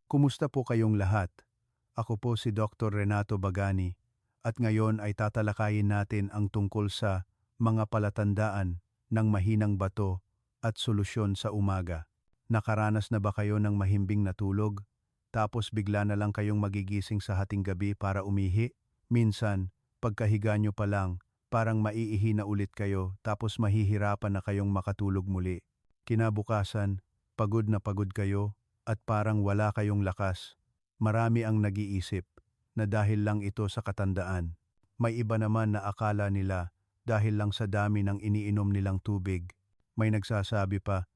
Kumusta po kayong lahat? Ako po si Dr. Renato Bagani at ngayon ay tatalakayin natin ang tungkol sa mga palatandaan ng mahinang bato at solusyon sa umaga. Nakaranas na ba kayo ng mahimbing na tulog? Tapos bigla na lang kayong magigising sa hating gabi para umihi? Minsan, pagkahiga nyo pa lang, parang maiihi na ulit kayo tapos mahihirapan na kayong makatulog muli. Kinabukasan, pagod na pagod kayo at parang wala kayong lakas. Marami ang nag-iisip na dahil lang ito sa katandaan. May iba naman na akala nila dahil lang sa dami ng iniinom nilang tubig. May nagsasabi pa,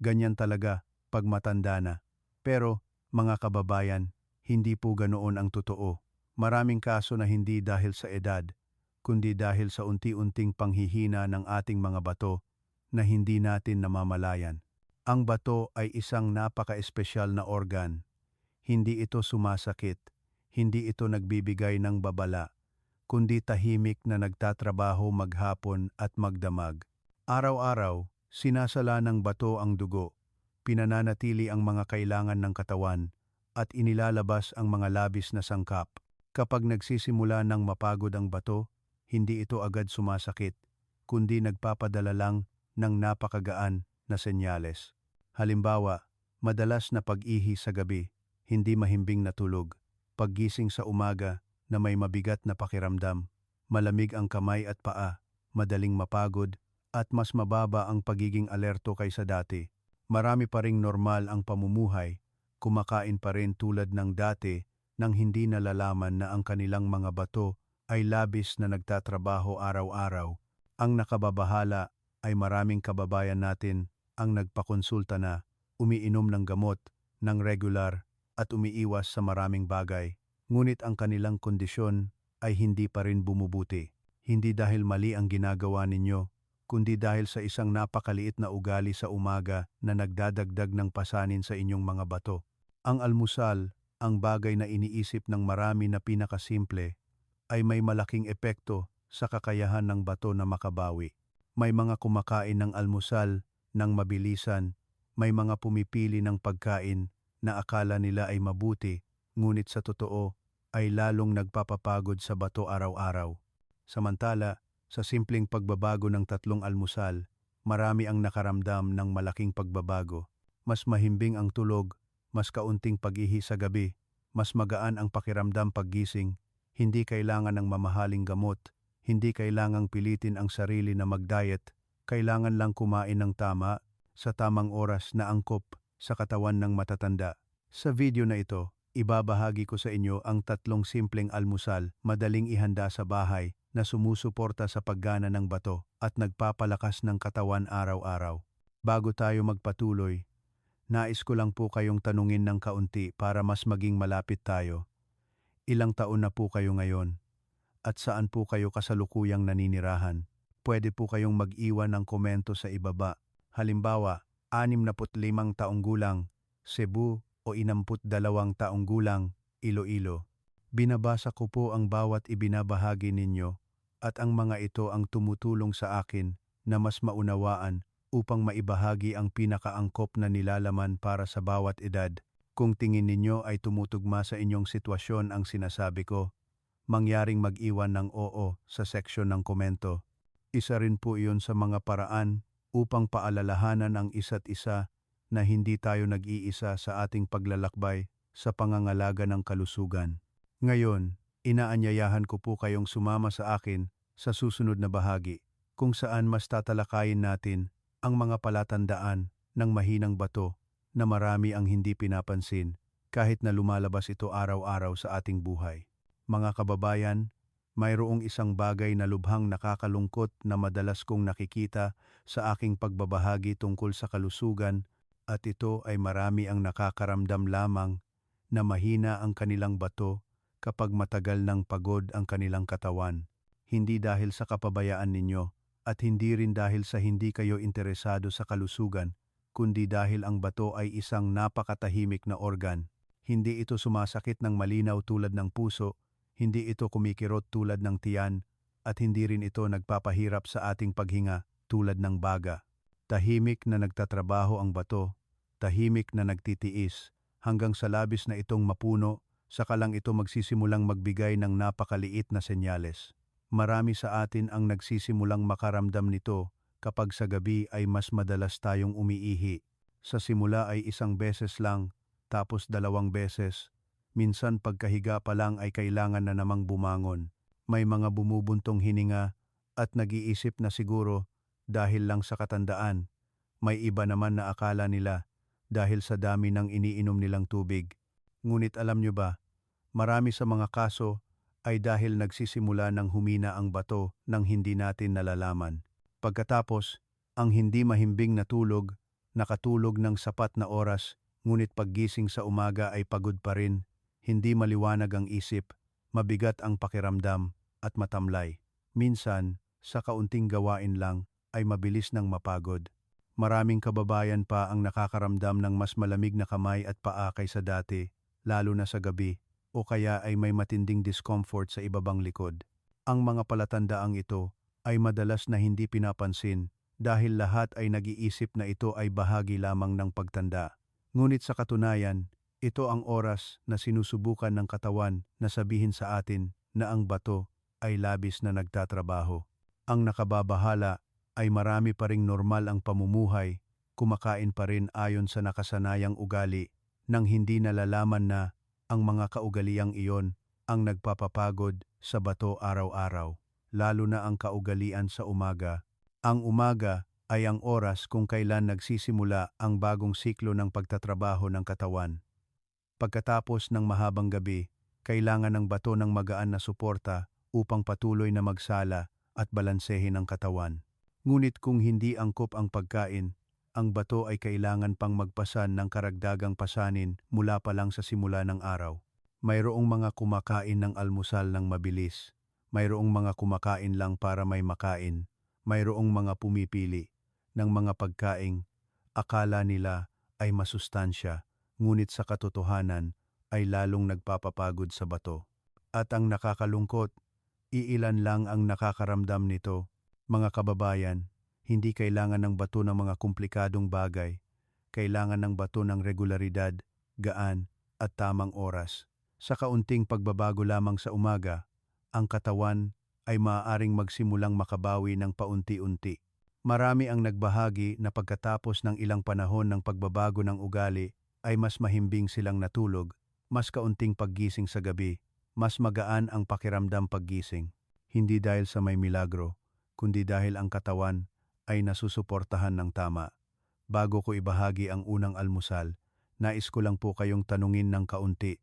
ganyan talaga pag matanda na. Pero, mga kababayan, hindi po ganoon ang totoo. Maraming kaso na hindi dahil sa edad, kundi dahil sa unti-unting panghihina ng ating mga bato na hindi natin namamalayan. Ang bato ay isang napaka-espesyal na organ. Hindi ito sumasakit, hindi ito nagbibigay ng babala, kundi tahimik na nagtatrabaho maghapon at magdamag. Araw-araw, sinasala ng bato ang dugo, pinananatili ang mga kailangan ng katawan, at inilalabas ang mga labis na sangkap. Kapag nagsisimula ng mapagod ang bato, hindi ito agad sumasakit, kundi nagpapadala lang ng napakagaan na senyales. Halimbawa, madalas na pag-ihi sa gabi, hindi mahimbing na tulog, paggising sa umaga na may mabigat na pakiramdam, malamig ang kamay at paa, madaling mapagod, at mas mababa ang pagiging alerto kaysa dati. Marami pa ring normal ang pamumuhay, kumakain pa rin tulad ng dati nang hindi nalalaman na ang kanilang mga bato ay labis na nagtatrabaho araw-araw. Ang nakababahala ay maraming kababayan natin ang nagpakonsulta na, umiinom ng gamot, ng regular, at umiiwas sa maraming bagay. Ngunit ang kanilang kondisyon ay hindi pa rin bumubuti. Hindi dahil mali ang ginagawa ninyo, kundi dahil sa isang napakaliit na ugali sa umaga na nagdadagdag ng pasanin sa inyong mga bato. Ang almusal, ang bagay na iniisip ng marami na pinakasimple, ay may malaking epekto sa kakayahan ng bato na makabawi. May mga kumakain ng almusal ng mabilisan, may mga pumipili ng pagkain na akala nila ay mabuti, ngunit sa totoo ay lalong nagpapapagod sa bato araw-araw. Samantala, sa simpleng pagbabago ng 3 almusal, marami ang nakaramdam ng malaking pagbabago. Mas mahimbing ang tulog, mas kaunting pag-ihi sa gabi, mas magaan ang pakiramdam paggising, hindi kailangan ng mamahaling gamot, hindi kailangang pilitin ang sarili na mag-diet, kailangan lang kumain ng tama, sa tamang oras na angkop sa katawan ng matatanda. Sa video na ito, ibabahagi ko sa inyo ang 3 simpleng almusal, madaling ihanda sa bahay, na sumusuporta sa paggana ng bato at nagpapalakas ng katawan araw-araw. Bago tayo magpatuloy, nais ko lang po kayong tanungin ng kaunti para mas maging malapit tayo. Ilang taon na po kayo ngayon? At saan po kayo kasalukuyang naninirahan? Pwede po kayong mag-iwan ng komento sa ibaba. Halimbawa, 65 taong gulang, Cebu, o 62 taong gulang, Iloilo. Binabasa ko po ang bawat ibinabahagi ninyo at ang mga ito ang tumutulong sa akin na mas maunawaan upang maibahagi ang pinakaangkop na nilalaman para sa bawat edad. Kung tingin ninyo ay tumutugma sa inyong sitwasyon ang sinasabi ko, mangyaring mag-iwan ng oo sa seksyon ng komento. Isa rin po iyon sa mga paraan upang paalalahanan ang isa't isa na hindi tayo nag-iisa sa ating paglalakbay sa pangangalaga ng kalusugan. Ngayon, inaanyayahan ko po kayong sumama sa akin sa susunod na bahagi, kung saan mas tatalakayin natin ang mga palatandaan ng mahinang bato na marami ang hindi pinapansin kahit na lumalabas ito araw-araw sa ating buhay. Mga kababayan, mayroong isang bagay na lubhang nakakalungkot na madalas kong nakikita sa aking pagbabahagi tungkol sa kalusugan, at ito ay marami ang nakakaramdam lamang na mahina ang kanilang bato kapag matagal ng pagod ang kanilang katawan. Hindi dahil sa kapabayaan ninyo at hindi rin dahil sa hindi kayo interesado sa kalusugan, kundi dahil ang bato ay isang napakatahimik na organ. Hindi ito sumasakit ng malinaw tulad ng puso, hindi ito kumikirot tulad ng tiyan, at hindi rin ito nagpapahirap sa ating paghinga tulad ng baga. Tahimik na nagtatrabaho ang bato, tahimik na nagtitiis, hanggang sa labis na itong mapuno, saka lang ito magsisimulang magbigay ng napakaliit na senyales. Marami sa atin ang nagsisimulang makaramdam nito kapag sa gabi ay mas madalas tayong umiihi. Sa simula ay isang beses lang, tapos 2 beses. Minsan pagkahiga pa lang ay kailangan na namang bumangon. May mga bumubuntong hininga at nag-iisip na siguro dahil lang sa katandaan. May iba naman na akala nila dahil sa dami ng iniinom nilang tubig. Ngunit alam nyo ba, marami sa mga kaso ay dahil nagsisimula ng humina ang bato nang hindi natin nalalaman. Pagkatapos, ang hindi mahimbing na tulog, nakatulog ng sapat na oras, ngunit paggising sa umaga ay pagod pa rin, hindi maliwanag ang isip, mabigat ang pakiramdam, at matamlay. Minsan, sa kaunting gawain lang, ay mabilis nang mapagod. Maraming kababayan pa ang nakakaramdam ng mas malamig na kamay at paa kaysa dati, lalo na sa gabi, o kaya ay may matinding discomfort sa ibabang likod. Ang mga palatandaang ito ay madalas na hindi pinapansin dahil lahat ay nag-iisip na ito ay bahagi lamang ng pagtanda. Ngunit sa katunayan, ito ang oras na sinusubukan ng katawan na sabihin sa atin na ang bato ay labis na nagtatrabaho. Ang nakababahala ay marami pa ring normal ang pamumuhay, kumakain pa rin ayon sa nakasanayang ugali, nang hindi nalalaman na ang mga kaugaliang iyon ang nagpapapagod sa bato araw-araw, lalo na ang kaugalian sa umaga. Ang umaga ay ang oras kung kailan nagsisimula ang bagong siklo ng pagtatrabaho ng katawan. Pagkatapos ng mahabang gabi, kailangan ng bato ng magaan na suporta upang patuloy na magsala at balansehin ang katawan. Ngunit kung hindi angkop ang pagkain, ang bato ay kailangan pang magpasan ng karagdagang pasanin mula pa lang sa simula ng araw. Mayroong mga kumakain ng almusal ng mabilis. Mayroong mga kumakain lang para may makain. Mayroong mga pumipili ng mga pagkaing akala nila ay masustansya, ngunit sa katotohanan ay lalong nagpapapagod sa bato. At ang nakakalungkot, iilan lang ang nakakaramdam nito. Mga kababayan, hindi kailangan ng bato ng mga komplikadong bagay. Kailangan ng bato ng regularidad, gaan, at tamang oras. Sa kaunting pagbabago lamang sa umaga, ang katawan ay maaaring magsimulang makabawi ng paunti-unti. Marami ang nagbahagi na pagkatapos ng ilang panahon ng pagbabago ng ugali ay mas mahimbing silang natulog, mas kaunting paggising sa gabi, mas magaan ang pakiramdam paggising. Hindi dahil sa may milagro, kundi dahil ang katawan ay nasusuportahan ng tama. Bago ko ibahagi ang unang almusal, nais ko lang po kayong tanungin ng kaunti,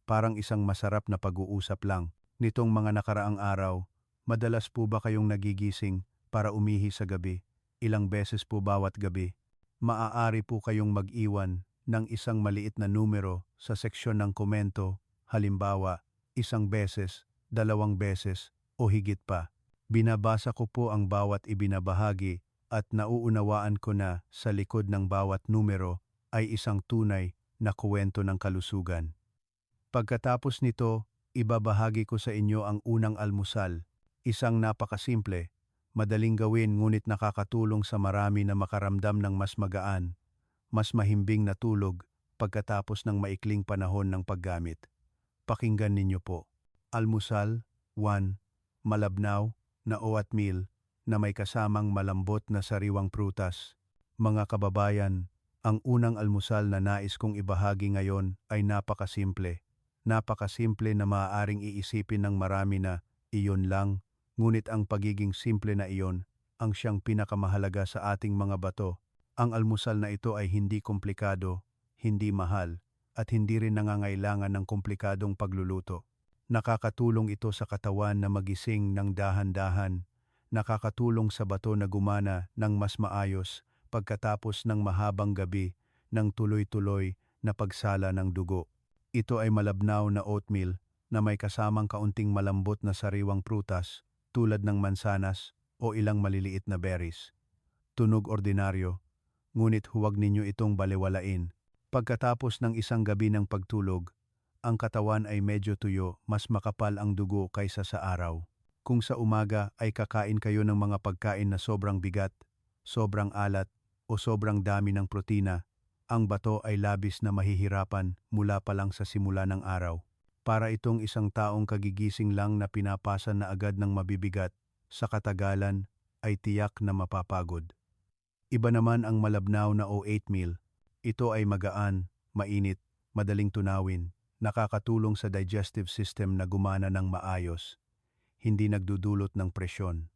parang isang masarap na pag-uusap lang. Nitong mga nakaraang araw, madalas po ba kayong nagigising para umihi sa gabi? Ilang beses po bawat gabi? Maaari po kayong mag-iwan ng isang maliit na numero sa seksyon ng komento, halimbawa, 1 beses, 2 beses, o higit pa. Binabasa ko po ang bawat ibinabahagi at nauunawaan ko na sa likod ng bawat numero ay isang tunay na kuwento ng kalusugan. Pagkatapos nito, ibabahagi ko sa inyo ang unang almusal, isang napakasimple, madaling gawin ngunit nakakatulong sa marami na makaramdam ng mas magaan, mas mahimbing na tulog pagkatapos ng maikling panahon ng paggamit. Pakinggan ninyo po. Almusal 1. Malabnaw na oatmeal na may kasamang malambot na sariwang prutas. Mga kababayan, ang unang almusal na nais kong ibahagi ngayon ay napakasimple. Napakasimple na maaaring iisipin ng marami na iyon lang, ngunit ang pagiging simple na iyon ang siyang pinakamahalaga sa ating mga bato. Ang almusal na ito ay hindi komplikado, hindi mahal, at hindi rin nangangailangan ng komplikadong pagluluto. Nakakatulong ito sa katawan na magising ng dahan-dahan, nakakatulong sa bato na gumana ng mas maayos pagkatapos ng mahabang gabi ng tuloy-tuloy na pagsala ng dugo. Ito ay malabnaw na oatmeal na may kasamang kaunting malambot na sariwang prutas tulad ng mansanas o ilang maliliit na berries. Tunog ordinaryo, ngunit huwag ninyo itong balewalain. Pagkatapos ng isang gabi ng pagtulog, ang katawan ay medyo tuyo, mas makapal ang dugo kaysa sa araw. Kung sa umaga ay kakain kayo ng mga pagkain na sobrang bigat, sobrang alat, o sobrang dami ng protina, ang bato ay labis na mahihirapan mula pa lang sa simula ng araw. Para itong isang taong kagigising lang na pinapasa na agad ng mabibigat, sa katagalan ay tiyak na mapapagod. Iba naman ang malabnaw na O8 meal. Ito ay magaan, mainit, madaling tunawin, nakakatulong sa digestive system na gumana ng maayos, hindi nagdudulot ng presyon.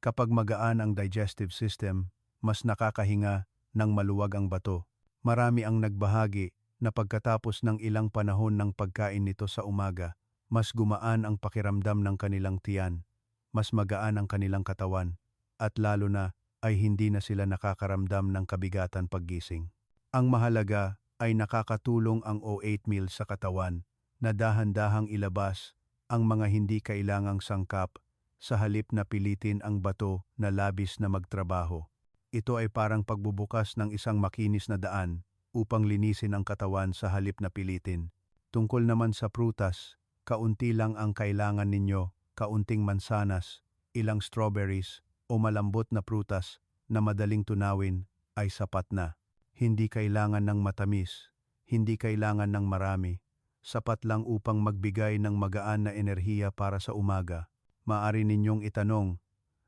Kapag magaan ang digestive system, mas nakakahinga ng maluwag ang bato. Marami ang nagbahagi na pagkatapos ng ilang panahon ng pagkain nito sa umaga, mas gumaan ang pakiramdam ng kanilang tiyan, mas magaan ang kanilang katawan, at lalo na ay hindi na sila nakakaramdam ng kabigatan paggising. Ang mahalaga ay nakakatulong ang O8 meal sa katawan na dahan-dahang ilabas ang mga hindi kailangang sangkap sa halip na pilitin ang bato na labis na magtrabaho. Ito ay parang pagbubukas ng isang makinis na daan upang linisin ang katawan sa halip na pilitin. Tungkol naman sa prutas, kaunti lang ang kailangan ninyo, kaunting mansanas, ilang strawberries o malambot na prutas na madaling tunawin ay sapat na. Hindi kailangan ng matamis, hindi kailangan ng marami. Sapat lang upang magbigay ng magaan na enerhiya para sa umaga. Maari ninyong itanong,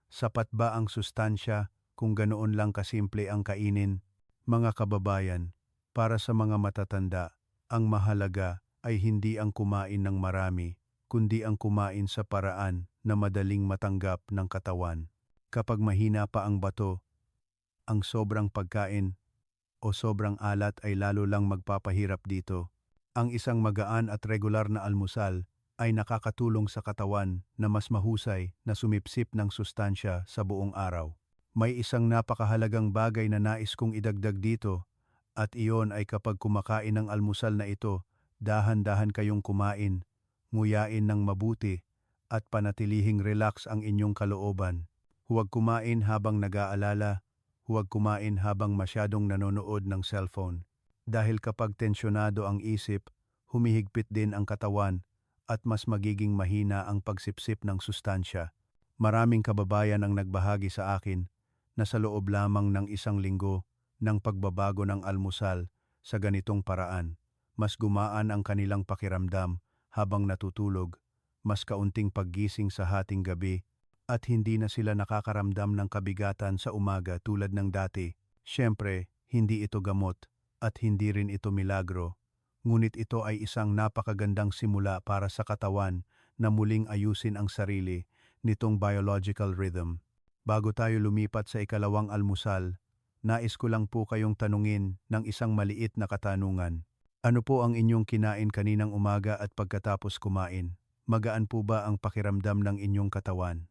sapat ba ang sustansya kung ganoon lang kasimple ang kainin? Mga kababayan, para sa mga matatanda, ang mahalaga ay hindi ang kumain ng marami, kundi ang kumain sa paraan na madaling matanggap ng katawan. Kapag mahina pa ang bato, ang sobrang pagkain o sobrang alat ay lalo lang magpapahirap dito. Ang isang magaan at regular na almusal ay nakakatulong sa katawan na mas mahusay na sumipsip ng sustansya sa buong araw. May isang napakahalagang bagay na nais kong idagdag dito, at iyon ay kapag kumakain ng almusal na ito, dahan-dahan kayong kumain, nguyain ng mabuti, at panatilihing relax ang inyong kalooban. Huwag kumain habang nag-aalala, huwag kumain habang masyadong nanonood ng cellphone. Dahil kapag tensyonado ang isip, humihigpit din ang katawan at mas magiging mahina ang pagsipsip ng sustansya. Maraming kababayan ang nagbahagi sa akin na sa loob lamang ng isang linggo ng pagbabago ng almusal sa ganitong paraan, mas gumaan ang kanilang pakiramdam habang natutulog, mas kaunting paggising sa hating gabi, at hindi na sila nakakaramdam ng kabigatan sa umaga tulad ng dati. Siyempre, hindi ito gamot at hindi rin ito milagro, ngunit ito ay isang napakagandang simula para sa katawan na muling ayusin ang sarili nitong biological rhythm. Bago tayo lumipat sa ikalawang almusal, nais ko lang po kayong tanungin ng isang maliit na katanungan. Ano po ang inyong kinain kaninang umaga at pagkatapos kumain? Magaan po ba ang pakiramdam ng inyong katawan?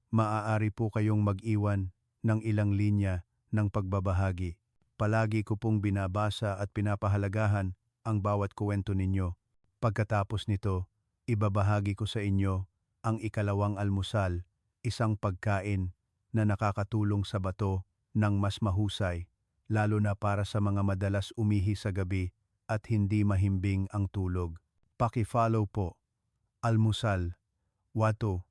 Maaari po kayong mag-iwan ng ilang linya ng pagbabahagi. Palagi ko pong binabasa at pinapahalagahan ang bawat kwento ninyo. Pagkatapos nito, ibabahagi ko sa inyo ang ikalawang almusal, isang pagkain na nakakatulong sa bato ng mas mahusay, lalo na para sa mga madalas umihi sa gabi at hindi mahimbing ang tulog. Paki-follow po. Almusal, wato,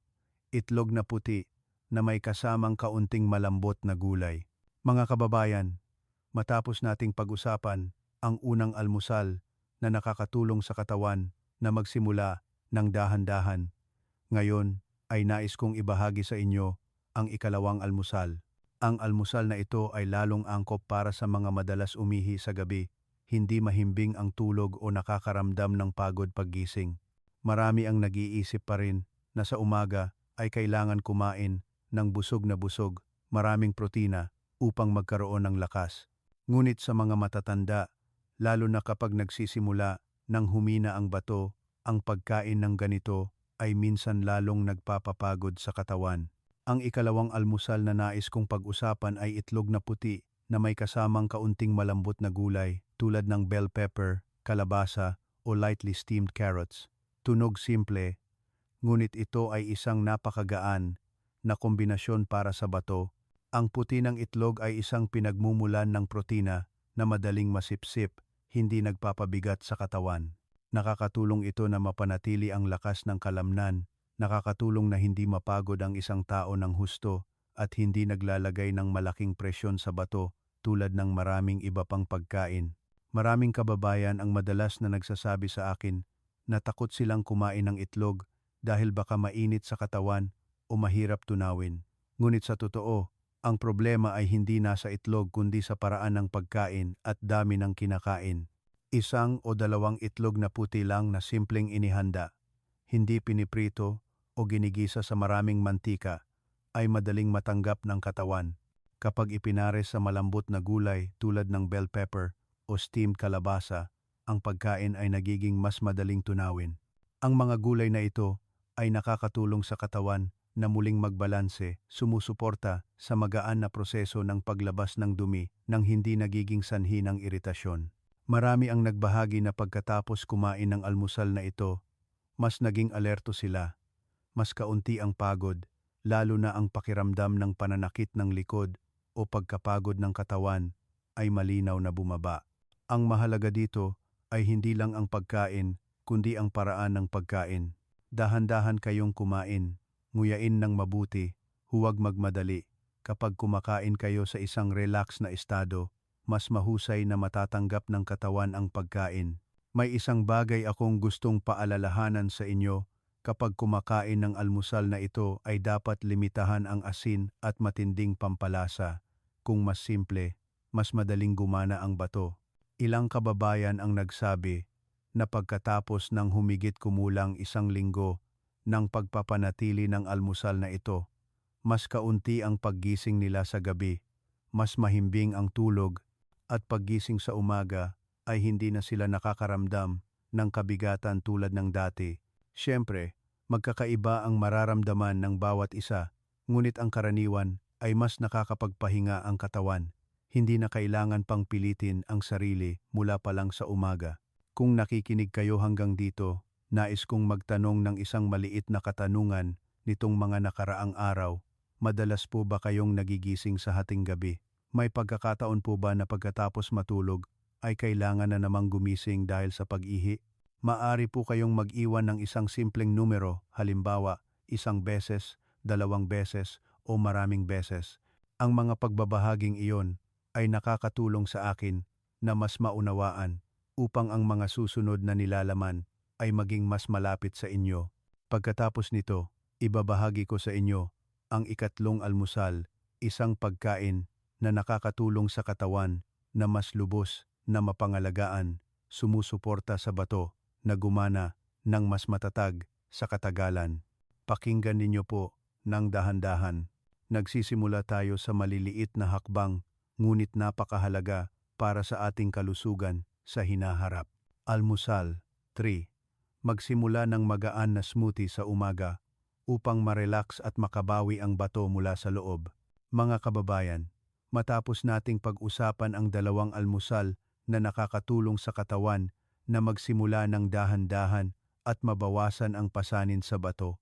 itlog na puti na may kasamang kaunting malambot na gulay. Mga kababayan, matapos nating pag-usapan ang unang almusal na nakakatulong sa katawan na magsimula ng dahan-dahan, ngayon ay nais kong ibahagi sa inyo ang ikalawang almusal. Ang almusal na ito ay lalong angkop para sa mga madalas umihi sa gabi, hindi mahimbing ang tulog o nakakaramdam ng pagod paggising. Marami ang nag-iisip pa rin na sa umaga ay kailangan kumain ng busog na busog, maraming protina upang magkaroon ng lakas. Ngunit sa mga matatanda, lalo na kapag nagsisimula ng humina ang bato, ang pagkain ng ganito ay minsan lalong nagpapapagod sa katawan. Ang ikalawang almusal na nais kong pag-usapan ay itlog na puti na may kasamang kaunting malambot na gulay tulad ng bell pepper, kalabasa o lightly steamed carrots. Tunog simple, ngunit ito ay isang napakagaan na kombinasyon para sa bato. Ang puti ng itlog ay isang pinagmumulan ng protina na madaling masipsip, hindi nagpapabigat sa katawan. Nakakatulong ito na mapanatili ang lakas ng kalamnan, nakakatulong na hindi mapagod ang isang tao ng husto at hindi naglalagay ng malaking presyon sa bato tulad ng maraming iba pang pagkain. Maraming kababayan ang madalas na nagsasabi sa akin na takot silang kumain ng itlog dahil baka mainit sa katawan o mahirap tunawin. Ngunit sa totoo, ang problema ay hindi nasa itlog kundi sa paraan ng pagkain at dami ng kinakain. Isang o dalawang itlog na puti lang na simpleng inihanda, hindi piniprito o ginigisa sa maraming mantika, ay madaling matanggap ng katawan. Kapag ipinares sa malambot na gulay tulad ng bell pepper o steamed kalabasa, ang pagkain ay nagiging mas madaling tunawin. Ang mga gulay na ito ay nakakatulong sa katawan na muling magbalanse, sumusuporta sa magaan na proseso ng paglabas ng dumi nang hindi nagiging sanhi ng iritasyon. Marami ang nagbahagi na pagkatapos kumain ng almusal na ito, mas naging alerto sila, mas kaunti ang pagod, lalo na ang pakiramdam ng pananakit ng likod o pagkapagod ng katawan ay malinaw na bumaba. Ang mahalaga dito ay hindi lang ang pagkain, kundi ang paraan ng pagkain. Dahan-dahan kayong kumain, nguyain ng mabuti, huwag magmadali. Kapag kumakain kayo sa isang relax na estado, mas mahusay na matatanggap ng katawan ang pagkain. May isang bagay akong gustong paalalahanan sa inyo, kapag kumakain ng almusal na ito ay dapat limitahan ang asin at matinding pampalasa. Kung mas simple, mas madaling gumana ang bato. Ilang kababayan ang nagsabi na pagkatapos ng humigit kumulang 1 linggo ng pagpapanatili ng almusal na ito, mas kaunti ang paggising nila sa gabi, mas mahimbing ang tulog, at paggising sa umaga ay hindi na sila nakakaramdam ng kabigatan tulad ng dati. Siyempre, magkakaiba ang mararamdaman ng bawat isa, ngunit ang karaniwan ay mas nakakapagpahinga ang katawan. Hindi na kailangan pang pilitin ang sarili mula pa lang sa umaga. Kung nakikinig kayo hanggang dito, nais kong magtanong ng isang maliit na katanungan nitong mga nakaraang araw. Madalas po ba kayong nagigising sa hating gabi? May pagkakataon po ba na pagkatapos matulog ay kailangan na namang gumising dahil sa pag-ihi? Maaari po kayong mag-iwan ng isang simpleng numero, halimbawa 1 beses, 2 beses o maraming beses. Ang mga pagbabahaging iyon ay nakakatulong sa akin na mas maunawaan upang ang mga susunod na nilalaman ay maging mas malapit sa inyo. Pagkatapos nito, ibabahagi ko sa inyo ang ikatlong almusal, isang pagkain na nakakatulong sa katawan na mas lubos na mapangalagaan, sumusuporta sa bato na gumana ng mas matatag sa katagalan. Pakinggan ninyo po ng dahan-dahan. Nagsisimula tayo sa maliliit na hakbang, ngunit napakahalaga para sa ating kalusugan sa hinaharap. Almusal 3. Magsimula ng magaan na smoothie sa umaga upang ma-relax at makabawi ang bato mula sa loob. Mga kababayan, matapos nating pag-usapan ang 2 almusal na nakakatulong sa katawan na magsimula ng dahan-dahan at mabawasan ang pasanin sa bato,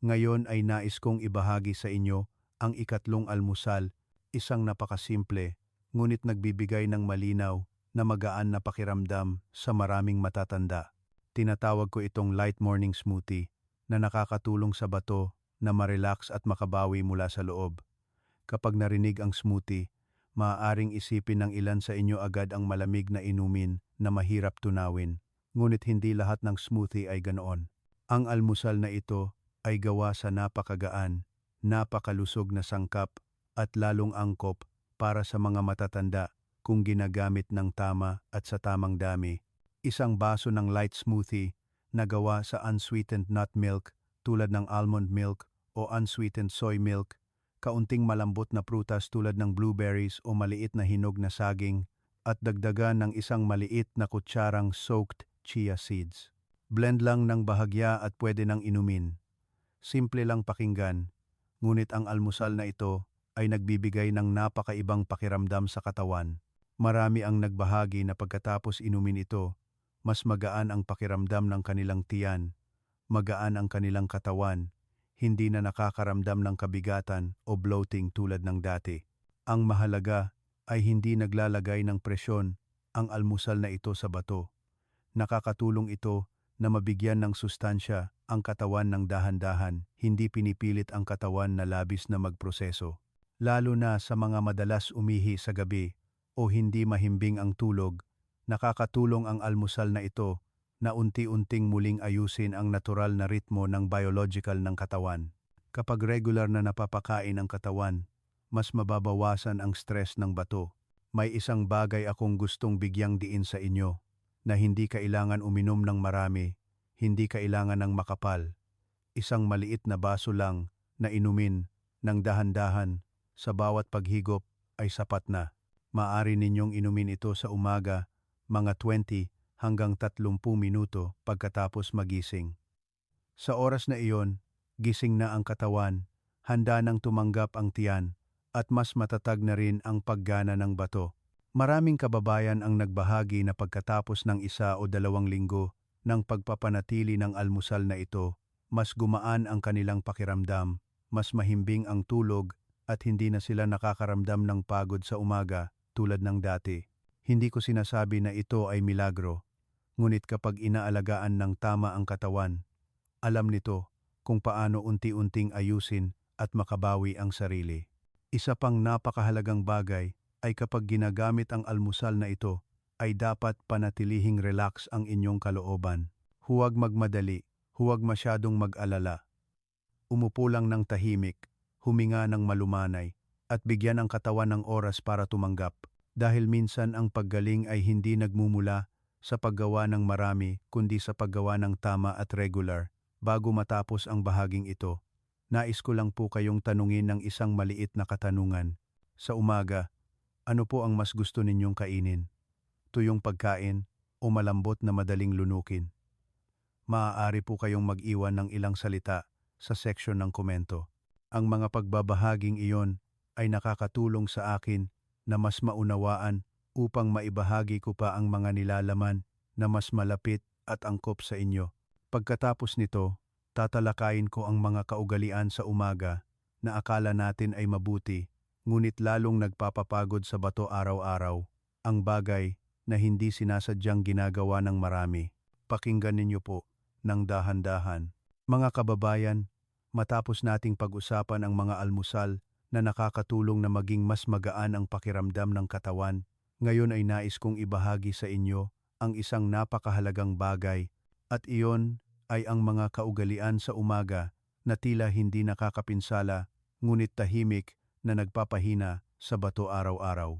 ngayon ay nais kong ibahagi sa inyo ang ikatlong almusal, isang napakasimple, ngunit nagbibigay ng malinaw na magaan na pakiramdam sa maraming matatanda. Tinatawag ko itong light morning smoothie na nakakatulong sa bato na ma-relax at makabawi mula sa loob. Kapag narinig ang smoothie, maaaring isipin ng ilan sa inyo agad ang malamig na inumin na mahirap tunawin. Ngunit hindi lahat ng smoothie ay ganoon. Ang almusal na ito ay gawa sa napakagaan, napakalusog na sangkap at lalong angkop para sa mga matatanda kung ginagamit ng tama at sa tamang dami. Isang baso ng light smoothie na gawa sa unsweetened nut milk tulad ng almond milk o unsweetened soy milk, kaunting malambot na prutas tulad ng blueberries o maliit na hinog na saging, at dagdagan ng isang maliit na kutsarang soaked chia seeds. Blend lang ng bahagya at pwede nang inumin. Simple lang pakinggan, ngunit ang almusal na ito ay nagbibigay ng napakaibang pakiramdam sa katawan. Marami ang nagbahagi na pagkatapos inumin ito, mas magaan ang pakiramdam ng kanilang tiyan, magaan ang kanilang katawan, hindi na nakakaramdam ng kabigatan o bloating tulad ng dati. Ang mahalaga ay hindi naglalagay ng presyon ang almusal na ito sa bato. Nakakatulong ito na mabigyan ng sustansya ang katawan ng dahan-dahan, hindi pinipilit ang katawan na labis na magproseso. Lalo na sa mga madalas umihi sa gabi o hindi mahimbing ang tulog, nakakatulong ang almusal na ito na unti-unting muling ayusin ang natural na ritmo ng biological ng katawan. Kapag regular na napapakain ang katawan, mas mababawasan ang stress ng bato. May isang bagay akong gustong bigyang diin sa inyo, na hindi kailangan uminom ng marami, hindi kailangan ng makapal. Isang maliit na baso lang na inumin ng dahan-dahan sa bawat paghigop ay sapat na. Maaari ninyong inumin ito sa umaga, mga 20 hanggang 30 minuto pagkatapos magising. Sa oras na iyon, gising na ang katawan, handa nang tumanggap ang tiyan, at mas matatag na rin ang paggana ng bato. Maraming kababayan ang nagbahagi na pagkatapos ng 1 o 2 linggo ng pagpapanatili ng almusal na ito, mas gumaan ang kanilang pakiramdam, mas mahimbing ang tulog, at hindi na sila nakakaramdam ng pagod sa umaga tulad ng dati. Hindi ko sinasabi na ito ay milagro, ngunit kapag inaalagaan ng tama ang katawan, alam nito kung paano unti-unting ayusin at makabawi ang sarili. Isa pang napakahalagang bagay ay kapag ginagamit ang almusal na ito, ay dapat panatilihing relax ang inyong kalooban. Huwag magmadali, huwag masyadong mag-alala. Umupo lang ng tahimik, huminga ng malumanay, at bigyan ang katawan ng oras para tumanggap. Dahil minsan ang paggaling ay hindi nagmumula sa paggawa ng marami kundi sa paggawa ng tama at regular. Bago matapos ang bahaging ito, nais ko lang po kayong tanungin ng isang maliit na katanungan. Sa umaga, ano po ang mas gusto ninyong kainin? Tuyong pagkain o malambot na madaling lunukin? Maaari po kayong mag-iwan ng ilang salita sa section ng komento. Ang mga pagbabahaging iyon ay nakakatulong sa akin na mas maunawaan upang maibahagi ko pa ang mga nilalaman na mas malapit at angkop sa inyo. Pagkatapos nito, tatalakayin ko ang mga kaugalian sa umaga na akala natin ay mabuti, ngunit lalong nagpapapagod sa bato araw-araw, ang bagay na hindi sinasadyang ginagawa ng marami. Pakinggan ninyo po ng dahan-dahan. Mga kababayan, matapos nating pag-usapan ang mga almusal na nakakatulong na maging mas magaan ang pakiramdam ng katawan, ngayon ay nais kong ibahagi sa inyo ang isang napakahalagang bagay, at iyon ay ang mga kaugalian sa umaga na tila hindi nakakapinsala ngunit tahimik na nagpapahina sa bato araw-araw.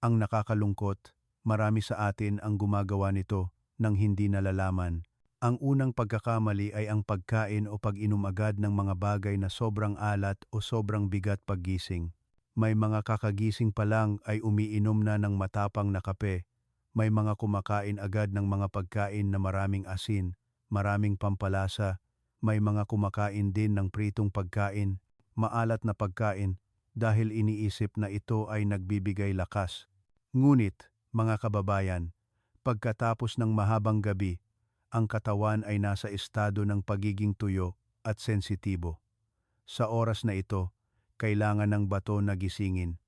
Ang nakakalungkot, marami sa atin ang gumagawa nito nang hindi nalalaman. Ang unang pagkakamali ay ang pagkain o pag-inom agad ng mga bagay na sobrang alat o sobrang bigat paggising. May mga kakagising pa lang ay umiinom na ng matapang na kape. May mga kumakain agad ng mga pagkain na maraming asin, maraming pampalasa. May mga kumakain din ng pritong pagkain, maalat na pagkain, dahil iniisip na ito ay nagbibigay lakas. Ngunit, mga kababayan, pagkatapos ng mahabang gabi, ang katawan ay nasa estado ng pagiging tuyo at sensitibo. Sa oras na ito, kailangan ng bato na gisingin,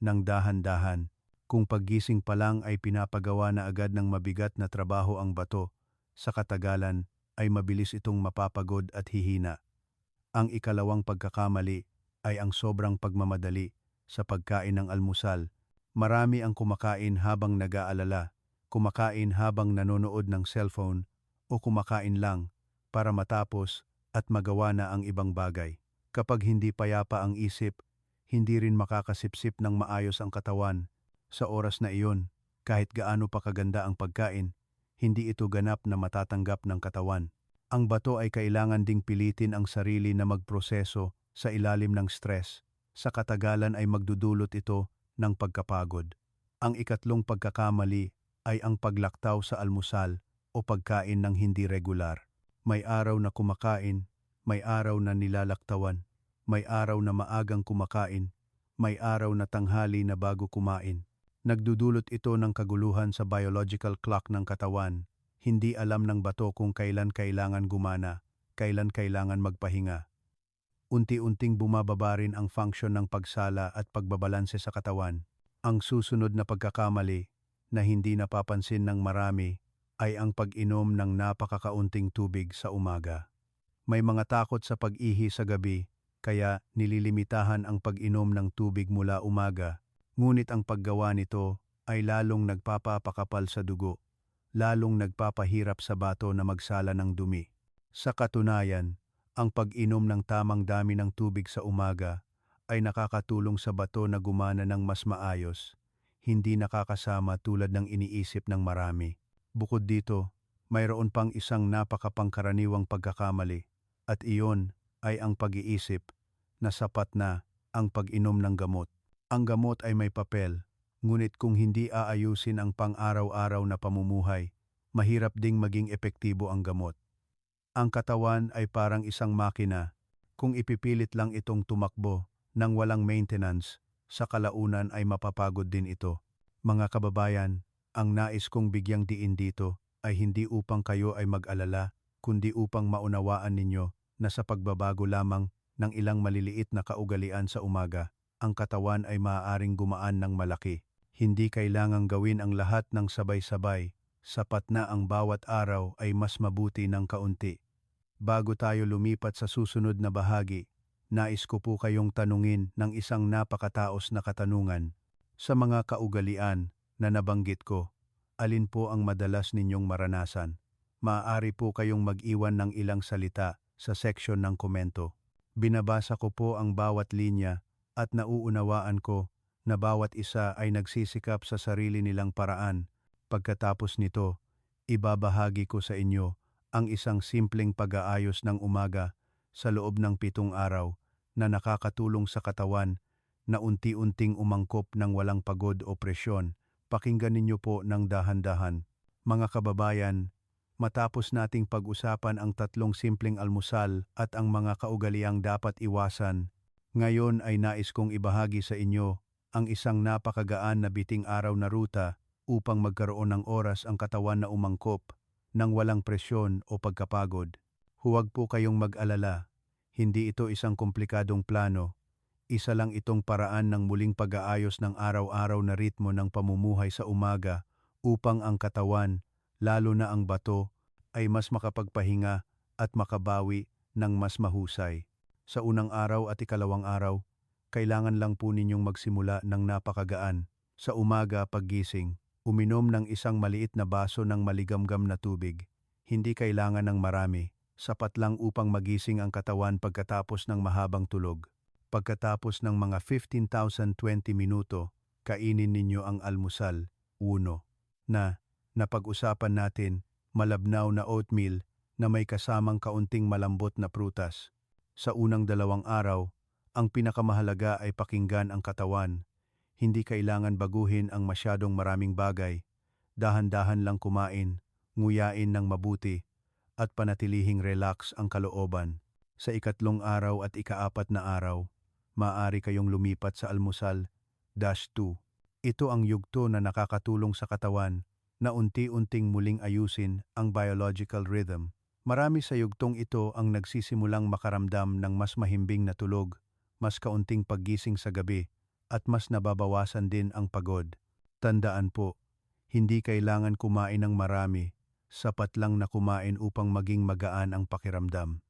ng dahan-dahan. Kung paggising pa lang ay pinapagawa na agad ng mabigat na trabaho ang bato, sa katagalan ay mabilis itong mapapagod at hihina. Ang ikalawang pagkakamali ay ang sobrang pagmamadali sa pagkain ng almusal. Marami ang kumakain habang nag-aalala, kumakain habang nanonood ng cellphone, o kumakain lang para matapos at magawa na ang ibang bagay. Kapag hindi payapa ang isip, hindi rin makakasipsip ng maayos ang katawan. Sa oras na iyon, kahit gaano pa kaganda ang pagkain, hindi ito ganap na matatanggap ng katawan. Ang bato ay kailangan ding pilitin ang sarili na magproseso sa ilalim ng stress. Sa katagalan ay magdudulot ito ng pagkapagod. Ang ikatlong pagkakamali ay ang paglaktaw sa almusal o pagkain ng hindi regular. May araw na kumakain, may araw na nilalaktawan, may araw na maagang kumakain, may araw na tanghali na bago kumain. Nagdudulot ito ng kaguluhan sa biological clock ng katawan. Hindi alam ng bato kung kailan kailangan gumana, kailan kailangan magpahinga. Unti-unting bumababa rin ang function ng pagsala at pagbabalanse sa katawan. Ang susunod na pagkakamali na hindi napapansin ng marami ay ang pag-inom ng napakakaunting tubig sa umaga. May mga takot sa pag-ihi sa gabi, kaya nililimitahan ang pag-inom ng tubig mula umaga. Ngunit ang paggawa nito ay lalong nagpapapakapal sa dugo, lalong nagpapahirap sa bato na magsala ng dumi. Sa katunayan, ang pag-inom ng tamang dami ng tubig sa umaga ay nakakatulong sa bato na gumana ng mas maayos, hindi nakakasama tulad ng iniisip ng marami. Bukod dito, mayroon pang isang napakapangkaraniwang pagkakamali, at iyon ay ang pag-iisip na sapat na ang pag-inom ng gamot. Ang gamot ay may papel, ngunit kung hindi aayusin ang pang-araw-araw na pamumuhay, mahirap ding maging epektibo ang gamot. Ang katawan ay parang isang makina. Kung ipipilit lang itong tumakbo nang walang maintenance, sa kalaunan ay mapapagod din ito. Mga kababayan, ang nais kong bigyang diin dito ay hindi upang kayo ay mag-alala, kundi upang maunawaan ninyo na sa pagbabago lamang ng ilang maliliit na kaugalian sa umaga, ang katawan ay maaaring gumaan ng malaki. Hindi kailangang gawin ang lahat ng sabay-sabay, sapat na ang bawat araw ay mas mabuti ng kaunti. Bago tayo lumipat sa susunod na bahagi, nais ko po kayong tanungin ng isang napakataos na katanungan. Sa mga kaugalian na nabanggit ko, alin po ang madalas ninyong maranasan? Maaari po kayong mag-iwan ng ilang salita sa section ng komento. Binabasa ko po ang bawat linya at nauunawaan ko na bawat isa ay nagsisikap sa sarili nilang paraan. Pagkatapos nito, ibabahagi ko sa inyo ang isang simpleng pag-aayos ng umaga sa loob ng 7 araw na nakakatulong sa katawan na unti-unting umangkop ng walang pagod o presyon. Pakinggan ninyo po ng dahan-dahan. Mga kababayan, matapos nating pag-usapan ang 3 simpleng almusal at ang mga kaugaliang dapat iwasan, ngayon ay nais kong ibahagi sa inyo ang isang napakagaan na biting araw na ruta upang magkaroon ng oras ang katawan na umangkop nang walang presyon o pagkapagod. Huwag po kayong mag-alala, hindi ito isang komplikadong plano. Isa lang itong paraan ng muling pag-aayos ng araw-araw na ritmo ng pamumuhay sa umaga upang ang katawan, lalo na ang bato, ay mas makapagpahinga at makabawi ng mas mahusay. Sa unang araw at ikalawang araw, kailangan lang po ninyong magsimula ng napakagaan. Sa umaga paggising, uminom ng isang maliit na baso ng maligamgam na tubig. Hindi kailangan ng marami, sapat lang upang magising ang katawan pagkatapos ng mahabang tulog. Pagkatapos ng mga 15,020 minuto, kainin ninyo ang almusal, 1. Na napag-usapan natin, malabnaw na oatmeal na may kasamang kaunting malambot na prutas. Sa unang 2 araw, ang pinakamahalaga ay pakinggan ang katawan. Hindi kailangan baguhin ang masyadong maraming bagay. Dahan-dahan lang kumain, nguyain ng mabuti, at panatilihing relax ang kalooban. Sa ikatlong araw at ika-4 na araw, maaari kayong lumipat sa almusal, -2. Ito ang yugto na nakakatulong sa katawan na unti-unting muling ayusin ang biological rhythm. Marami sa yugtong ito ang nagsisimulang makaramdam ng mas mahimbing na tulog, mas kaunting paggising sa gabi, at mas nababawasan din ang pagod. Tandaan po, hindi kailangan kumain ng marami, sapat lang na kumain upang maging magaan ang pakiramdam.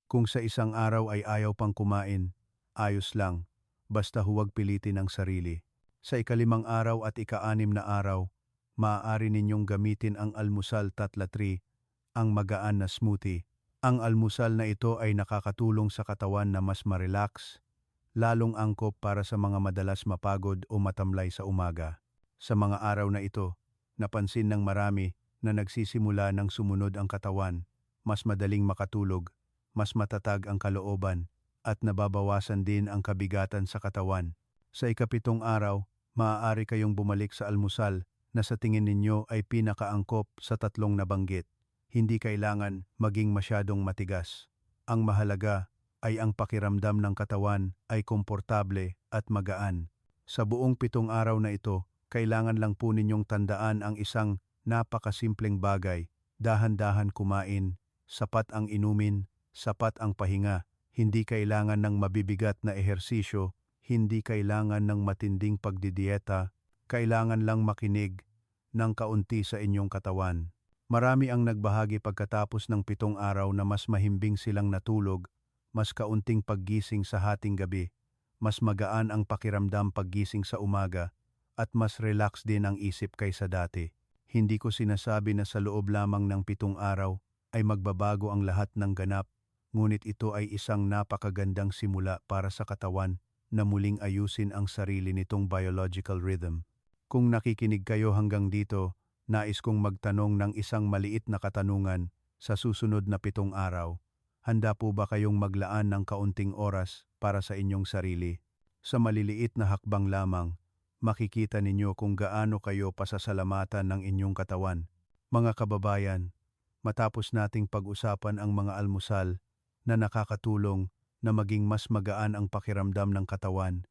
Kung sa isang araw ay ayaw pang kumain, ayos lang, basta huwag pilitin ang sarili. Sa ika-5 araw at ika-6 na araw, maaari ninyong gamitin ang almusal tatlatri, ang magaan na smoothie. Ang almusal na ito ay nakakatulong sa katawan na mas ma-relax, lalong angkop para sa mga madalas mapagod o matamlay sa umaga. Sa mga araw na ito, napansin ng marami na nagsisimula ng sumunod ang katawan, mas madaling makatulog, mas matatag ang kalooban, at nababawasan din ang kabigatan sa katawan. Sa ika-7 araw, maaari kayong bumalik sa almusal na sa tingin ninyo ay pinakaangkop sa 3 nabanggit. Hindi kailangan maging masyadong matigas. Ang mahalaga ay ang pakiramdam ng katawan ay komportable at magaan. Sa buong 7 araw na ito, kailangan lang po ninyong tandaan ang isang napakasimpleng bagay. Dahan-dahan kumain, sapat ang inumin, sapat ang pahinga. Hindi kailangan ng mabibigat na ehersisyo, hindi kailangan ng matinding pagdidieta, kailangan lang makinig ng kaunti sa inyong katawan. Marami ang nagbahagi pagkatapos ng 7 araw na mas mahimbing silang natulog, mas kaunting paggising sa hating gabi, mas magaan ang pakiramdam paggising sa umaga at mas relax din ang isip kaysa dati. Hindi ko sinasabi na sa loob lamang ng 7 araw ay magbabago ang lahat ng ganap, ngunit ito ay isang napakagandang simula para sa katawan na muling ayusin ang sarili nitong biological rhythm. Kung nakikinig kayo hanggang dito, nais kong magtanong ng isang maliit na katanungan sa susunod na 7 araw. Handa po ba kayong maglaan ng kaunting oras para sa inyong sarili? Sa maliliit na hakbang lamang, makikita ninyo kung gaano kayo pasasalamatan ng inyong katawan. Mga kababayan, matapos nating pag-usapan ang mga almusal na nakakatulong na maging mas magaan ang pakiramdam ng katawan,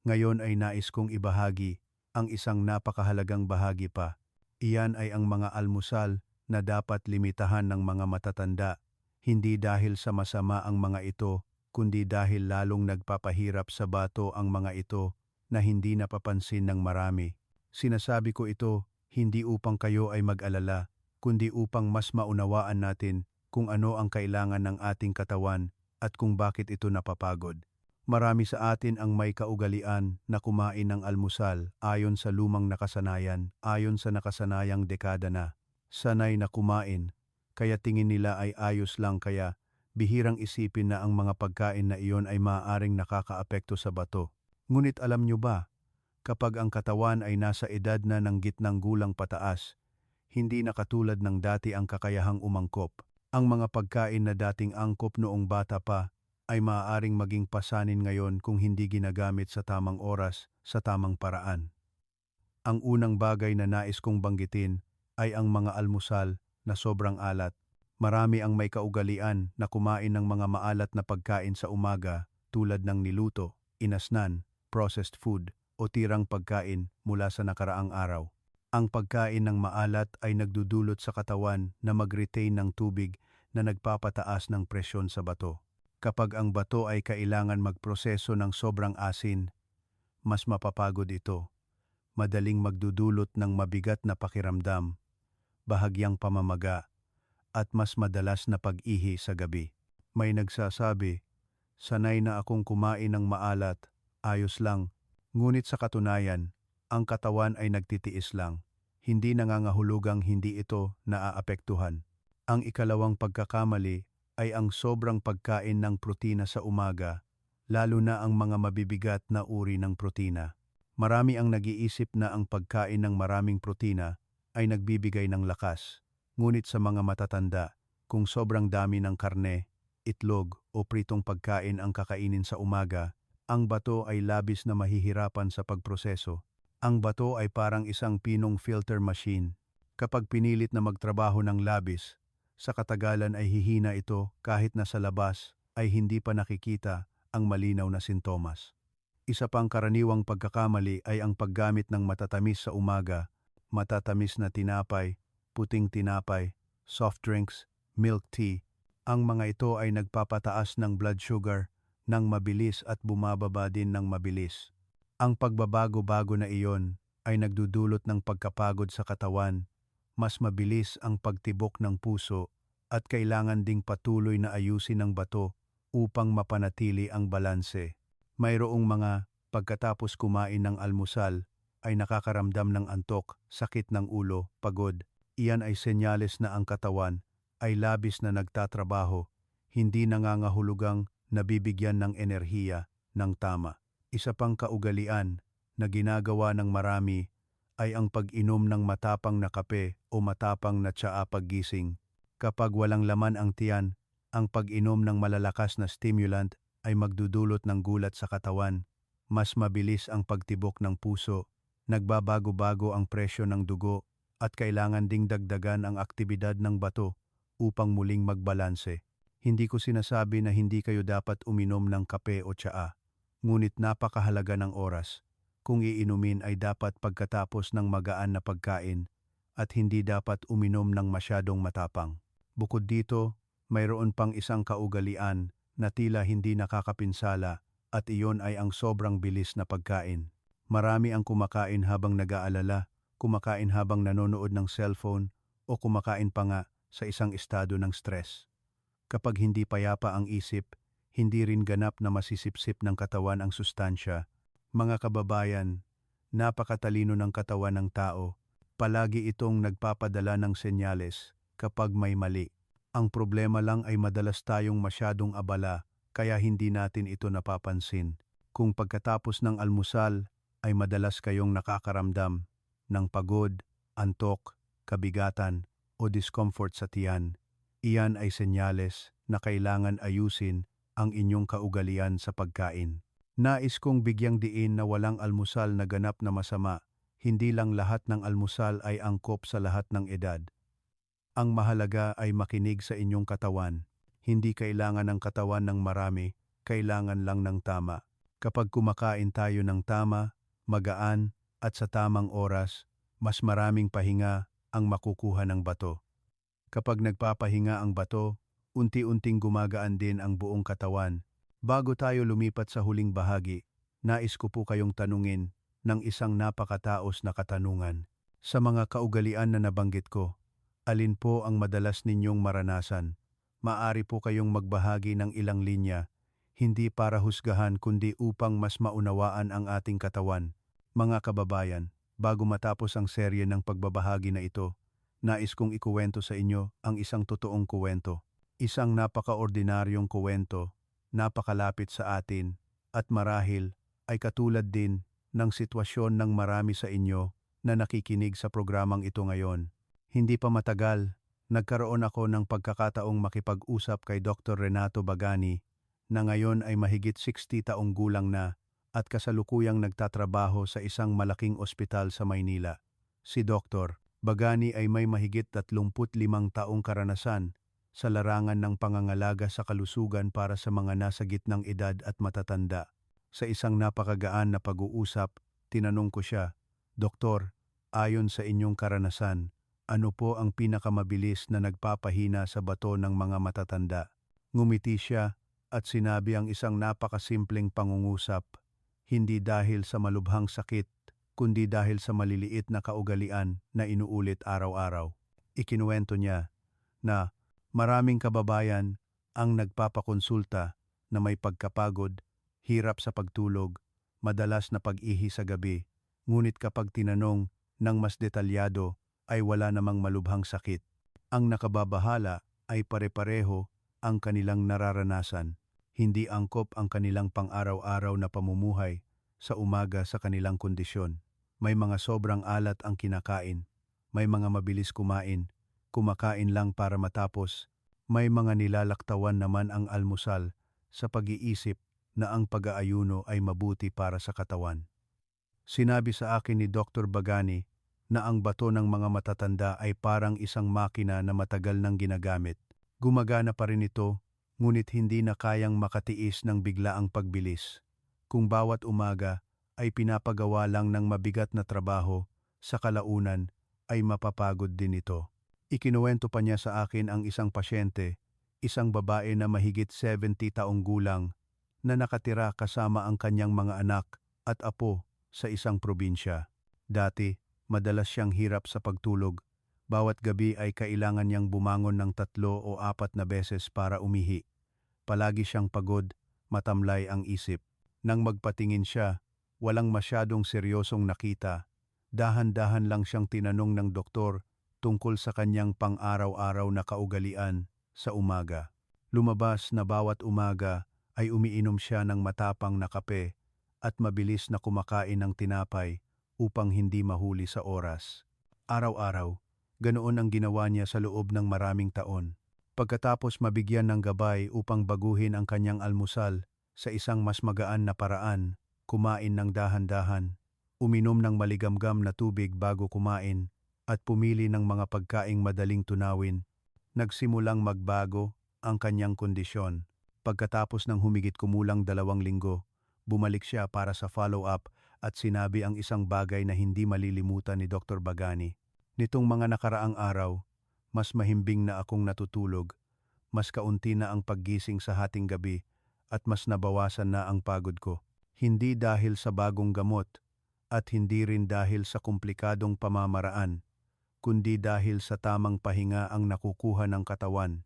ngayon ay nais kong ibahagi ang isang napakahalagang bahagi pa. Iyan ay ang mga almusal na dapat limitahan ng mga matatanda, hindi dahil sa masama ang mga ito, kundi dahil lalong nagpapahirap sa bato ang mga ito na hindi napapansin ng marami. Sinasabi ko ito hindi upang kayo ay mag-alala, kundi upang mas maunawaan natin kung ano ang kailangan ng ating katawan at kung bakit ito napapagod. Marami sa atin ang may kaugalian na kumain ng almusal ayon sa lumang nakasanayan, ayon sa nakasanayang dekada na. Sanay na kumain, kaya tingin nila ay ayos lang, kaya bihirang isipin na ang mga pagkain na iyon ay maaaring nakakaapekto sa bato. Ngunit alam nyo ba, kapag ang katawan ay nasa edad na ng gitnang gulang pataas, hindi na katulad ng dati ang kakayahang umangkop. Ang mga pagkain na dating angkop noong bata pa ay maaaring maging pasanin ngayon kung hindi ginagamit sa tamang oras, sa tamang paraan. Ang unang bagay na nais kong banggitin ay ang mga almusal na sobrang alat. Marami ang may kaugalian na kumain ng mga maalat na pagkain sa umaga tulad ng niluto, inasnan, processed food o tirang pagkain mula sa nakaraang araw. Ang pagkain ng maalat ay nagdudulot sa katawan na mag-retain ng tubig na nagpapataas ng presyon sa bato. Kapag ang bato ay kailangan magproseso ng sobrang asin, mas mapapagod ito. Madaling magdudulot ng mabigat na pakiramdam, bahagyang pamamaga, at mas madalas na pag-ihi sa gabi. May nagsasabi, sanay na akong kumain ng maalat, ayos lang. Ngunit sa katunayan, ang katawan ay nagtitiis lang. Hindi nangangahulugang hindi ito naaapektuhan. Ang ikalawang pagkakamali ay ang sobrang pagkain ng protina sa umaga, lalo na ang mga mabibigat na uri ng protina. Marami ang nag-iisip na ang pagkain ng maraming protina ay nagbibigay ng lakas. Ngunit sa mga matatanda, kung sobrang dami ng karne, itlog o pritong pagkain ang kakainin sa umaga, ang bato ay labis na mahihirapan sa pagproseso. Ang bato ay parang isang pinong filter machine. Kapag pinilit na magtrabaho ng labis, sa katagalan ay hihina ito kahit na sa labas ay hindi pa nakikita ang malinaw na sintomas. Isa pang karaniwang pagkakamali ay ang paggamit ng matatamis sa umaga, matatamis na tinapay, puting tinapay, soft drinks, milk tea. Ang mga ito ay nagpapataas ng blood sugar ng mabilis at bumababa din ng mabilis. Ang pagbabago-bago na iyon ay nagdudulot ng pagkapagod sa katawan, mas mabilis ang pagtibok ng puso at kailangan ding patuloy na ayusin ng bato upang mapanatili ang balanse. Mayroong mga pagkatapos kumain ng almusal ay nakakaramdam ng antok, sakit ng ulo, pagod. Iyan ay senyales na ang katawan ay labis na nagtatrabaho, hindi nangangahulugang nabibigyan ng enerhiya ng tama. Isa pang kaugalian na ginagawa ng marami ay ang pag-inom ng matapang na kape o matapang na tsaa paggising. Kapag walang laman ang tiyan, ang pag-inom ng malalakas na stimulant ay magdudulot ng gulat sa katawan, mas mabilis ang pagtibok ng puso, nagbabago-bago ang presyo ng dugo, at kailangan ding dagdagan ang aktibidad ng bato upang muling magbalanse. Hindi ko sinasabi na hindi kayo dapat uminom ng kape o tsaa, ngunit napakahalaga ng oras. Kung iinumin ay dapat pagkatapos ng magaan na pagkain at hindi dapat uminom ng masyadong matapang. Bukod dito, mayroon pang isang kaugalian na tila hindi nakakapinsala at iyon ay ang sobrang bilis na pagkain. Marami ang kumakain habang nag-aalala, kumakain habang nanonood ng cellphone o kumakain pa nga sa isang estado ng stress. Kapag hindi payapa ang isip, hindi rin ganap na masisipsip ng katawan ang sustansya. Mga kababayan, napakatalino ng katawan ng tao. Palagi itong nagpapadala ng senyales kapag may mali. Ang problema lang ay madalas tayong masyadong abala kaya hindi natin ito napapansin. Kung pagkatapos ng almusal ay madalas kayong nakakaramdam ng pagod, antok, kabigatan o discomfort sa tiyan, iyan ay senyales na kailangan ayusin ang inyong kaugalian sa pagkain. Nais kong bigyang diin na walang almusal na ganap na masama. Hindi lang lahat ng almusal ay angkop sa lahat ng edad. Ang mahalaga ay makinig sa inyong katawan. Hindi kailangan ng katawan ng marami, kailangan lang ng tama. Kapag kumakain tayo ng tama, magaan, at sa tamang oras, mas maraming pahinga ang makukuha ng bato. Kapag nagpapahinga ang bato, unti-unting gumagaan din ang buong katawan. Bago tayo lumipat sa huling bahagi, nais ko po kayong tanungin ng isang napakataos na katanungan. Sa mga kaugalian na nabanggit ko, alin po ang madalas ninyong maranasan? Maaari po kayong magbahagi ng ilang linya, hindi para husgahan kundi upang mas maunawaan ang ating katawan. Mga kababayan, bago matapos ang serye ng pagbabahagi na ito, nais kong ikuwento sa inyo ang isang totoong kuwento. Isang napakaordinaryong kuwento, napakalapit sa atin, at marahil ay katulad din ng sitwasyon ng marami sa inyo na nakikinig sa programang ito ngayon. Hindi pa matagal, nagkaroon ako ng pagkakataong makipag-usap kay Dr. Renato Bagani na ngayon ay mahigit 60 taong gulang na at kasalukuyang nagtatrabaho sa isang malaking ospital sa Maynila. Si Dr. Bagani ay may mahigit 35 taong karanasan sa larangan ng pangangalaga sa kalusugan para sa mga nasa gitnang edad at matatanda. Sa isang napakagaan na pag-uusap, tinanong ko siya, "Doktor, ayon sa inyong karanasan, ano po ang pinakamabilis na nagpapahina sa bato ng mga matatanda?" Ngumiti siya at sinabi ang isang napakasimpleng pangungusap, hindi dahil sa malubhang sakit, kundi dahil sa maliliit na kaugalian na inuulit araw-araw. Ikinuwento niya na maraming kababayan ang nagpapakonsulta na may pagkapagod, hirap sa pagtulog, madalas na pag-ihi sa gabi, ngunit kapag tinanong ng mas detalyado ay wala namang malubhang sakit. Ang nakababahala ay pare-pareho ang kanilang nararanasan, hindi angkop ang kanilang pang-araw-araw na pamumuhay sa umaga sa kanilang kondisyon. May mga sobrang alat ang kinakain, may mga mabilis kumain, kumakain lang para matapos, may mga nilalaktawan naman ang almusal sa pag-iisip na ang pag-aayuno ay mabuti para sa katawan. Sinabi sa akin ni Dr. Bagani na ang bato ng mga matatanda ay parang isang makina na matagal nang ginagamit. Gumagana pa rin ito, ngunit hindi na kayang makatiis ng biglaang pagbilis. Kung bawat umaga ay pinapagawa lang ng mabigat na trabaho, sa kalaunan ay mapapagod din ito. Ikinuwento pa niya sa akin ang isang pasyente, isang babae na mahigit 70 taong gulang, na nakatira kasama ang kanyang mga anak at apo sa isang probinsya. Dati, madalas siyang hirap sa pagtulog. Bawat gabi ay kailangan niyang bumangon ng 3 o 4 na beses para umihi. Palagi siyang pagod, matamlay ang isip. Nang magpatingin siya, walang masyadong seryosong nakita. Dahan-dahan lang siyang tinanong ng doktor tungkol sa kanyang pang-araw-araw na kaugalian sa umaga. Lumabas na bawat umaga ay umiinom siya ng matapang na kape at mabilis na kumakain ng tinapay upang hindi mahuli sa oras. Araw-araw, ganoon ang ginawa niya sa loob ng maraming taon. Pagkatapos mabigyan ng gabay upang baguhin ang kanyang almusal sa isang mas magaan na paraan, kumain ng dahan-dahan, uminom ng maligamgam na tubig bago kumain, at pumili ng mga pagkaing madaling tunawin, nagsimulang magbago ang kanyang kondisyon. Pagkatapos ng humigit kumulang 2 linggo, bumalik siya para sa follow-up at sinabi ang isang bagay na hindi malilimutan ni Dr. Bagani. Nitong mga nakaraang araw, mas mahimbing na akong natutulog, mas kaunti na ang paggising sa hating gabi, at mas nabawasan na ang pagod ko. Hindi dahil sa bagong gamot, at hindi rin dahil sa komplikadong pamamaraan, kundi dahil sa tamang pahinga ang nakukuha ng katawan.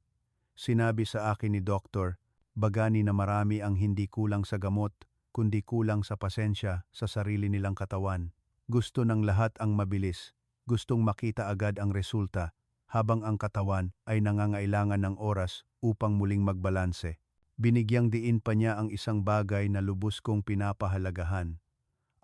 Sinabi sa akin ni Doktor Bagani na marami ang hindi kulang sa gamot, kundi kulang sa pasensya sa sarili nilang katawan. Gusto ng lahat ang mabilis, gustong makita agad ang resulta, habang ang katawan ay nangangailangan ng oras upang muling magbalanse. Binigyang diin pa niya ang isang bagay na lubos kong pinapahalagahan.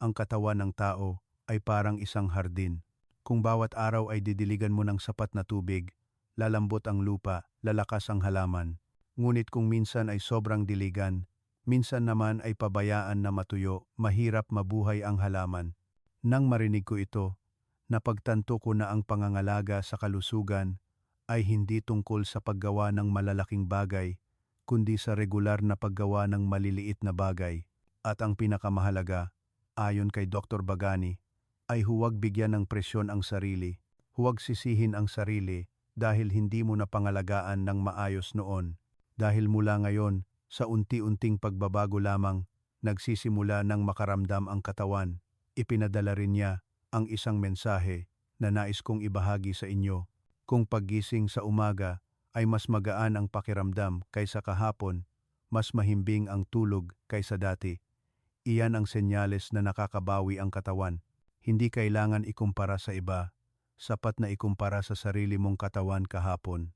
Ang katawan ng tao ay parang isang hardin. Kung bawat araw ay didiligan mo ng sapat na tubig, lalambot ang lupa, lalakas ang halaman. Ngunit kung minsan ay sobrang diligan, minsan naman ay pabayaan na matuyo, mahirap mabuhay ang halaman. Nang marinig ko ito, napagtanto ko na ang pangangalaga sa kalusugan ay hindi tungkol sa paggawa ng malalaking bagay, kundi sa regular na paggawa ng maliliit na bagay. At ang pinakamahalaga, ayon kay Dr. Bagani, ay huwag bigyan ng presyon ang sarili, huwag sisihin ang sarili dahil hindi mo napangalagaan ng maayos noon. Dahil mula ngayon, sa unti-unting pagbabago lamang, nagsisimula ng makaramdam ang katawan. Ipinadala rin niya ang isang mensahe na nais kong ibahagi sa inyo. Kung paggising sa umaga ay mas magaan ang pakiramdam kaysa kahapon, mas mahimbing ang tulog kaysa dati. Iyan ang senyales na nakakabawi ang katawan. Hindi kailangan ikumpara sa iba, sapat na ikumpara sa sarili mong katawan kahapon.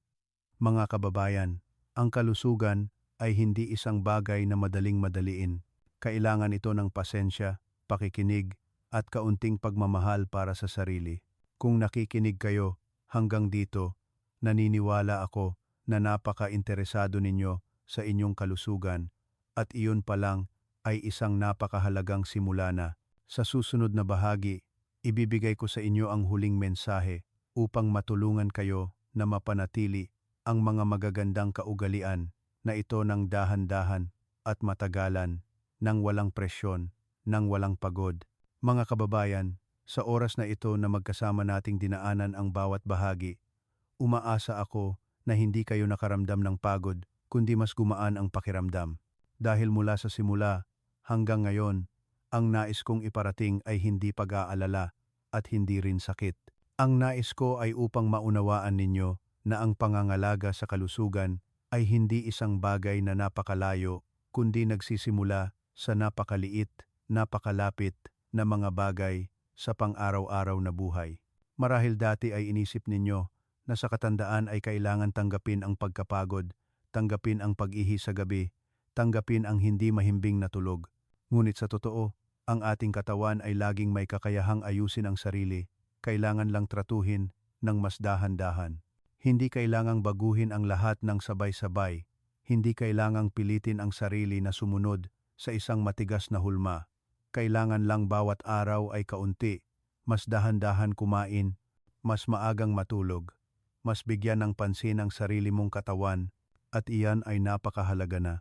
Mga kababayan, ang kalusugan ay hindi isang bagay na madaling madaliin. Kailangan ito ng pasensya, pakikinig, at kaunting pagmamahal para sa sarili. Kung nakikinig kayo hanggang dito, naniniwala ako na napaka-interesado ninyo sa inyong kalusugan at iyon pa lang ay isang napakahalagang simula na. Sa susunod na bahagi, ibibigay ko sa inyo ang huling mensahe upang matulungan kayo na mapanatili ang mga magagandang kaugalian na ito ng dahan-dahan at matagalan, nang walang presyon, nang walang pagod. Mga kababayan, sa oras na ito na magkasama nating dinaanan ang bawat bahagi, umaasa ako na hindi kayo nakaramdam ng pagod, kundi mas gumaan ang pakiramdam. Dahil mula sa simula hanggang ngayon, ang nais kong iparating ay hindi pag-aalala at hindi rin sakit. Ang nais ko ay upang maunawaan ninyo na ang pangangalaga sa kalusugan ay hindi isang bagay na napakalayo, kundi nagsisimula sa napakaliit, napakalapit na mga bagay sa pang-araw-araw na buhay. Marahil dati ay inisip ninyo na sa katandaan ay kailangan tanggapin ang pagkapagod, tanggapin ang pag-ihi sa gabi, tanggapin ang hindi mahimbing na tulog. Ngunit sa totoo, ang ating katawan ay laging may kakayahang ayusin ang sarili, kailangan lang tratuhin ng mas dahan-dahan. Hindi kailangang baguhin ang lahat ng sabay-sabay, hindi kailangang pilitin ang sarili na sumunod sa isang matigas na hulma. Kailangan lang bawat araw ay kaunti, mas dahan-dahan kumain, mas maagang matulog, mas bigyan ng pansin ang sarili mong katawan, at iyan ay napakahalaga na.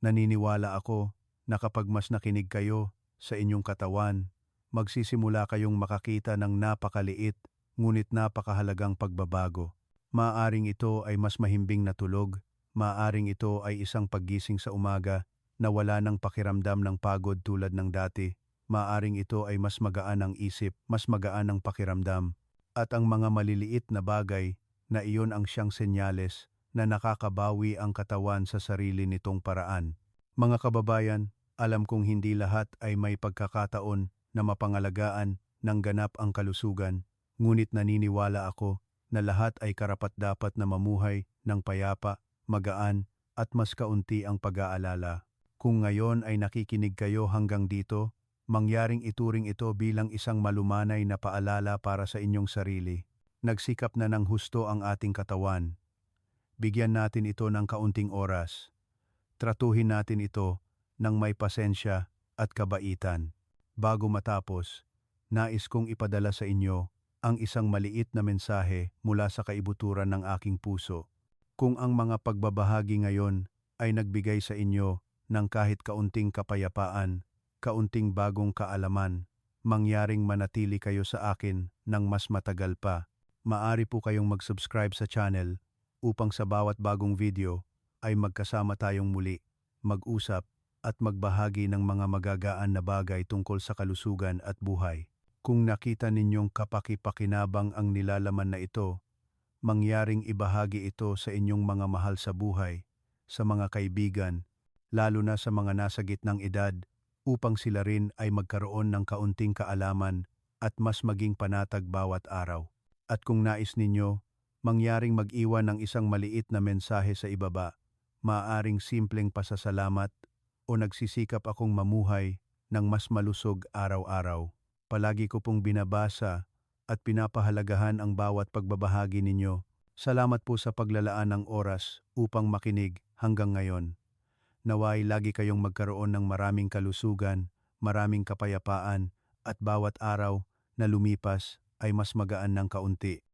Naniniwala ako na kapag mas nakinig kayo sa inyong katawan, magsisimula kayong makakita ng napakaliit ngunit napakahalagang pagbabago. Maaaring ito ay mas mahimbing na tulog, maaaring ito ay isang paggising sa umaga na wala ng pakiramdam ng pagod tulad ng dati, maaaring ito ay mas magaan ang isip, mas magaan ang pakiramdam, at ang mga maliliit na bagay na iyon ang siyang senyales na nakakabawi ang katawan sa sarili nitong paraan. Mga kababayan, alam kong hindi lahat ay may pagkakataon na mapangalagaan ng ganap ang kalusugan, ngunit naniniwala ako na lahat ay karapat-dapat na mamuhay ng payapa, magaan, at mas kaunti ang pag-aalala. Kung ngayon ay nakikinig kayo hanggang dito, mangyaring ituring ito bilang isang malumanay na paalala para sa inyong sarili. Nagsikap na ng husto ang ating katawan. Bigyan natin ito ng kaunting oras. Tratuhin natin ito ng may pasensya at kabaitan. Bago matapos, nais kong ipadala sa inyo ang isang maliit na mensahe mula sa kaibuturan ng aking puso. Kung ang mga pagbabahagi ngayon ay nagbigay sa inyo ng kahit kaunting kapayapaan, kaunting bagong kaalaman, mangyaring manatili kayo sa akin ng mas matagal pa. Maari po kayong mag-subscribe sa channel upang sa bawat bagong video ay magkasama tayong muli, mag-usap at magbahagi ng mga magagaan na bagay tungkol sa kalusugan at buhay. Kung nakita ninyong kapaki-pakinabang ang nilalaman na ito, mangyaring ibahagi ito sa inyong mga mahal sa buhay, sa mga kaibigan lalo na sa mga nasa gitnang edad, upang sila rin ay magkaroon ng kaunting kaalaman at mas maging panatag bawat araw. At kung nais ninyo, mangyaring mag-iwan ng isang maliit na mensahe sa ibaba, maaaring simpleng pasasalamat o nagsisikap akong mamuhay ng mas malusog araw-araw. Palagi ko pong binabasa at pinapahalagahan ang bawat pagbabahagi ninyo. Salamat po sa paglalaan ng oras upang makinig hanggang ngayon. Naway lagi kayong magkaroon ng maraming kalusugan, maraming kapayapaan, at bawat araw na lumipas ay mas magaan ng kaunti.